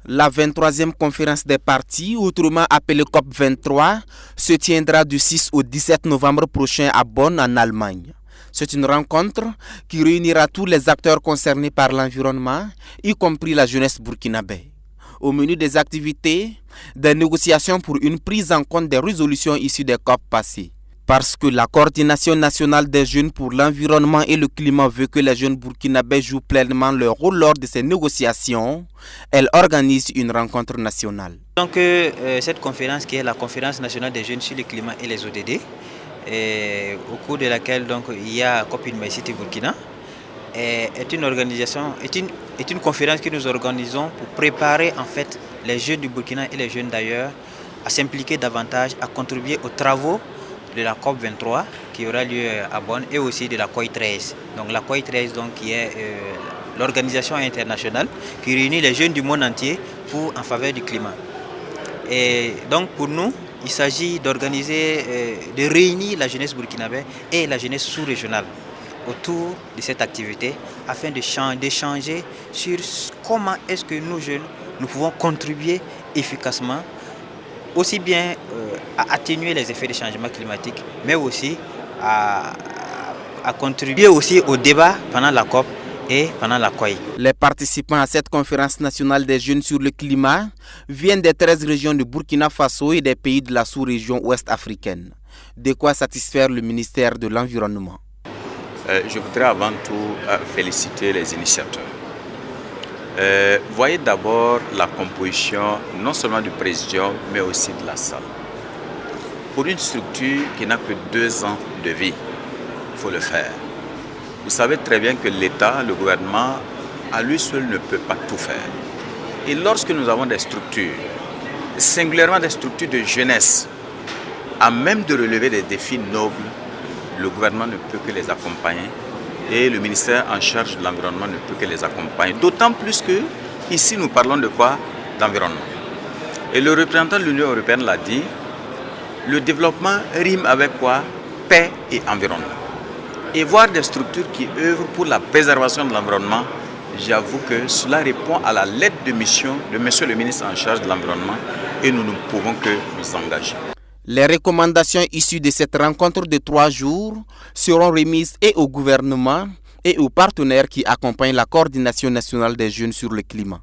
La 23e conférence des partis, autrement appelée COP23, se tiendra du 6 au 17 novembre prochain à Bonn, en Allemagne. C'est une rencontre qui réunira tous les acteurs concernés par l'environnement, y compris la jeunesse burkinabé. Au menu des activités, des négociations pour une prise en compte des résolutions issues des COP passées. Parce que la coordination nationale des jeunes pour l'environnement et le climat veut que les jeunes burkinabés jouent pleinement leur rôle lors de ces négociations, elle organise une rencontre nationale. Donc cette conférence qui est la conférence nationale des jeunes sur le climat et les ODD, au cours de laquelle donc, il y a COP University Burkina, est une conférence que nous organisons pour préparer en fait les jeunes du Burkina et les jeunes d'ailleurs à s'impliquer davantage, à contribuer aux travaux de la COP23 qui aura lieu à Bonn et aussi de la COI 13. Donc la COI 13 donc, qui est l'organisation internationale qui réunit les jeunes du monde entier en faveur du climat. Et donc pour nous, il s'agit d'organiser, de réunir la jeunesse burkinabé et la jeunesse sous-régionale autour de cette activité afin d'échanger sur comment est-ce que nous jeunes, nous pouvons contribuer efficacement aussi bien à atténuer les effets des changements climatiques, mais aussi à contribuer aussi au débat pendant la COP et pendant la COI. Les participants à cette conférence nationale des jeunes sur le climat viennent des 13 régions de Burkina Faso et des pays de la sous-région ouest africaine. De quoi satisfaire le ministère de l'Environnement. Je voudrais avant tout féliciter les initiateurs. Voyez d'abord la composition non seulement du présidium mais aussi de la salle. Pour une structure qui n'a que 2 ans de vie, il faut le faire. Vous savez très bien que l'État, le gouvernement, à lui seul ne peut pas tout faire. Et lorsque nous avons des structures, singulièrement des structures de jeunesse, à même de relever des défis nobles, le gouvernement ne peut que les accompagner. Et le ministère en charge de l'environnement ne peut que les accompagner. D'autant plus que, ici, nous parlons de quoi? D'environnement. Et le représentant de l'Union européenne l'a dit, le développement rime avec quoi? Paix et environnement. Et voir des structures qui œuvrent pour la préservation de l'environnement, j'avoue que cela répond à la lettre de mission de monsieur le ministre en charge de l'environnement et nous ne pouvons que nous engager. Les recommandations issues de cette rencontre de 3 jours seront remises et au gouvernement et aux partenaires qui accompagnent la coordination nationale des jeunes sur le climat.